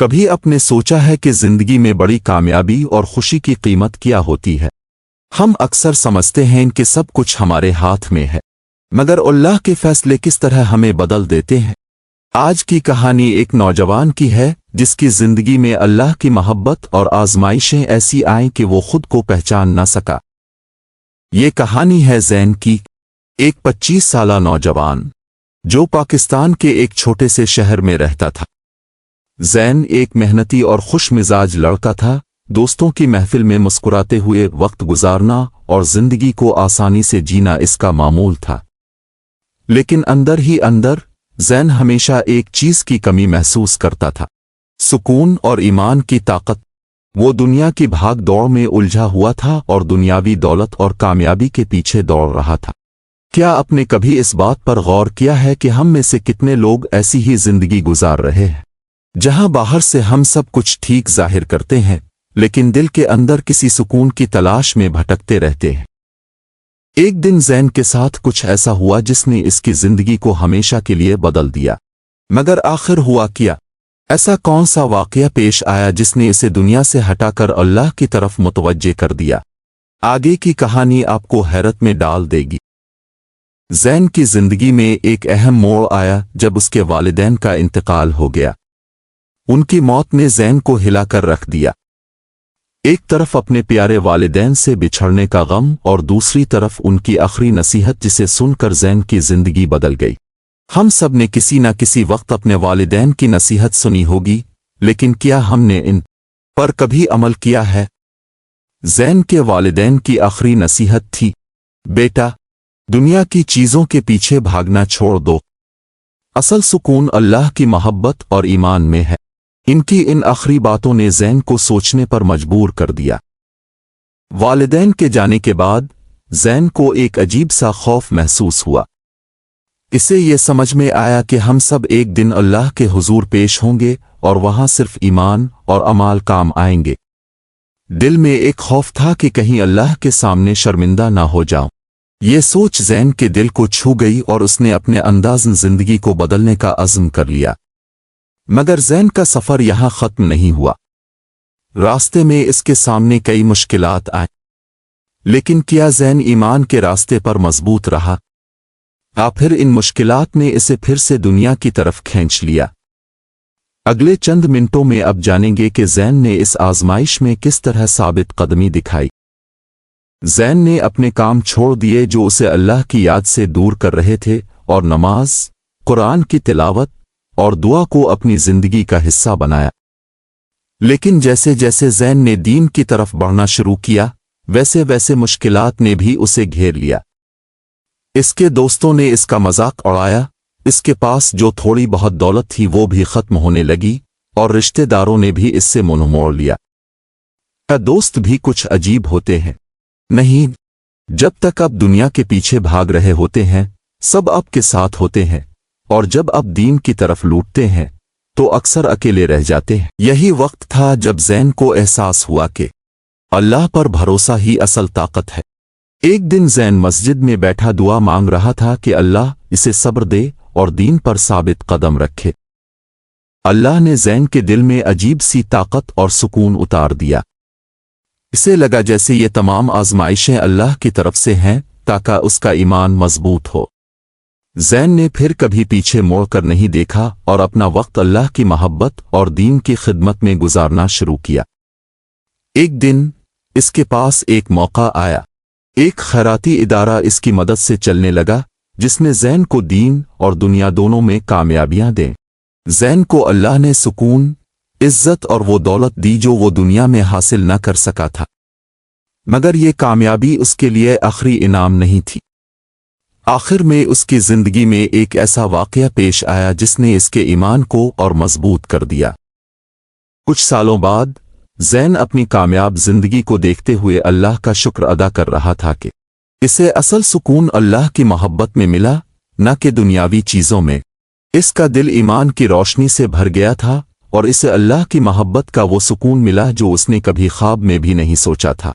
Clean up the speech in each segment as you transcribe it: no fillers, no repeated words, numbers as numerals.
کبھی اپنے سوچا ہے کہ زندگی میں بڑی کامیابی اور خوشی کی قیمت کیا ہوتی ہے؟ ہم اکثر سمجھتے ہیں کہ سب کچھ ہمارے ہاتھ میں ہے، مگر اللہ کے فیصلے کس طرح ہمیں بدل دیتے ہیں۔ آج کی کہانی ایک نوجوان کی ہے جس کی زندگی میں اللہ کی محبت اور آزمائشیں ایسی آئیں کہ وہ خود کو پہچان نہ سکا۔ یہ کہانی ہے زین کی، ایک 25 سالہ نوجوان جو پاکستان کے ایک چھوٹے سے شہر میں رہتا تھا۔ زین ایک محنتی اور خوش مزاج لڑکا تھا، دوستوں کی محفل میں مسکراتے ہوئے وقت گزارنا اور زندگی کو آسانی سے جینا اس کا معمول تھا۔ لیکن اندر ہی اندر زین ہمیشہ ایک چیز کی کمی محسوس کرتا تھا، سکون اور ایمان کی طاقت۔ وہ دنیا کی بھاگ دوڑ میں الجھا ہوا تھا اور دنیاوی دولت اور کامیابی کے پیچھے دوڑ رہا تھا۔ کیا آپ نے کبھی اس بات پر غور کیا ہے کہ ہم میں سے کتنے لوگ ایسی ہی زندگی گزار رہے ہیں، جہاں باہر سے ہم سب کچھ ٹھیک ظاہر کرتے ہیں لیکن دل کے اندر کسی سکون کی تلاش میں بھٹکتے رہتے ہیں؟ ایک دن زین کے ساتھ کچھ ایسا ہوا جس نے اس کی زندگی کو ہمیشہ کے لیے بدل دیا۔ مگر آخر ہوا کیا؟ ایسا کون سا واقعہ پیش آیا جس نے اسے دنیا سے ہٹا کر اللہ کی طرف متوجہ کر دیا؟ آگے کی کہانی آپ کو حیرت میں ڈال دے گی۔ زین کی زندگی میں ایک اہم موڑ آیا جب اس کے والدین کا انتقال ہو گیا۔ ان کی موت نے زین کو ہلا کر رکھ دیا۔ ایک طرف اپنے پیارے والدین سے بچھڑنے کا غم اور دوسری طرف ان کی آخری نصیحت جسے سن کر زین کی زندگی بدل گئی۔ ہم سب نے کسی نہ کسی وقت اپنے والدین کی نصیحت سنی ہوگی، لیکن کیا ہم نے ان پر کبھی عمل کیا ہے؟ زین کے والدین کی آخری نصیحت تھی، بیٹا، دنیا کی چیزوں کے پیچھے بھاگنا چھوڑ دو، اصل سکون اللہ کی محبت اور ایمان میں ہے۔ ان کی ان آخری باتوں نے زین کو سوچنے پر مجبور کر دیا۔ والدین کے جانے کے بعد زین کو ایک عجیب سا خوف محسوس ہوا۔ اسے یہ سمجھ میں آیا کہ ہم سب ایک دن اللہ کے حضور پیش ہوں گے اور وہاں صرف ایمان اور اعمال کام آئیں گے۔ دل میں ایک خوف تھا کہ کہیں اللہ کے سامنے شرمندہ نہ ہو جاؤں۔ یہ سوچ زین کے دل کو چھو گئی اور اس نے اپنے انداز زندگی کو بدلنے کا عزم کر لیا۔ مگر زین کا سفر یہاں ختم نہیں ہوا۔ راستے میں اس کے سامنے کئی مشکلات آئیں، لیکن کیا زین ایمان کے راستے پر مضبوط رہا؟ پھر ان مشکلات نے اسے پھر سے دنیا کی طرف کھینچ لیا۔ اگلے چند منٹوں میں اب جانیں گے کہ زین نے اس آزمائش میں کس طرح ثابت قدمی دکھائی۔ زین نے اپنے کام چھوڑ دیے جو اسے اللہ کی یاد سے دور کر رہے تھے، اور نماز، قرآن کی تلاوت اور دعا کو اپنی زندگی کا حصہ بنایا۔ لیکن جیسے جیسے زین نے دین کی طرف بڑھنا شروع کیا، ویسے ویسے مشکلات نے بھی اسے گھیر لیا۔ اس کے دوستوں نے اس کا مذاق اڑایا، اس کے پاس جو تھوڑی بہت دولت تھی وہ بھی ختم ہونے لگی، اور رشتہ داروں نے بھی اس سے منہ موڑ لیا۔ دوست بھی کچھ عجیب ہوتے ہیں، نہیں؟ جب تک آپ دنیا کے پیچھے بھاگ رہے ہوتے ہیں، سب آپ کے ساتھ ہوتے ہیں، اور جب آپ دین کی طرف لوٹتے ہیں تو اکثر اکیلے رہ جاتے ہیں۔ یہی وقت تھا جب زین کو احساس ہوا کہ اللہ پر بھروسہ ہی اصل طاقت ہے۔ ایک دن زین مسجد میں بیٹھا دعا مانگ رہا تھا کہ اللہ اسے صبر دے اور دین پر ثابت قدم رکھے۔ اللہ نے زین کے دل میں عجیب سی طاقت اور سکون اتار دیا۔ اسے لگا جیسے یہ تمام آزمائشیں اللہ کی طرف سے ہیں تاکہ اس کا ایمان مضبوط ہو۔ زین نے پھر کبھی پیچھے موڑ کر نہیں دیکھا اور اپنا وقت اللہ کی محبت اور دین کی خدمت میں گزارنا شروع کیا۔ ایک دن اس کے پاس ایک موقع آیا۔ ایک خیراتی ادارہ اس کی مدد سے چلنے لگا جس میں زین کو دین اور دنیا دونوں میں کامیابیاں دیں۔ زین کو اللہ نے سکون، عزت اور وہ دولت دی جو وہ دنیا میں حاصل نہ کر سکا تھا، مگر یہ کامیابی اس کے لیے آخری انعام نہیں تھی۔ آخر میں اس کی زندگی میں ایک ایسا واقعہ پیش آیا جس نے اس کے ایمان کو اور مضبوط کر دیا۔ کچھ سالوں بعد زین اپنی کامیاب زندگی کو دیکھتے ہوئے اللہ کا شکر ادا کر رہا تھا کہ اسے اصل سکون اللہ کی محبت میں ملا، نہ کہ دنیاوی چیزوں میں۔ اس کا دل ایمان کی روشنی سے بھر گیا تھا اور اسے اللہ کی محبت کا وہ سکون ملا جو اس نے کبھی خواب میں بھی نہیں سوچا تھا۔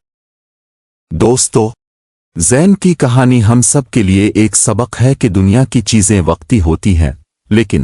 دوستو، زین کی کہانی ہم سب کے لیے ایک سبق ہے کہ دنیا کی چیزیں وقتی ہوتی ہیں، لیکن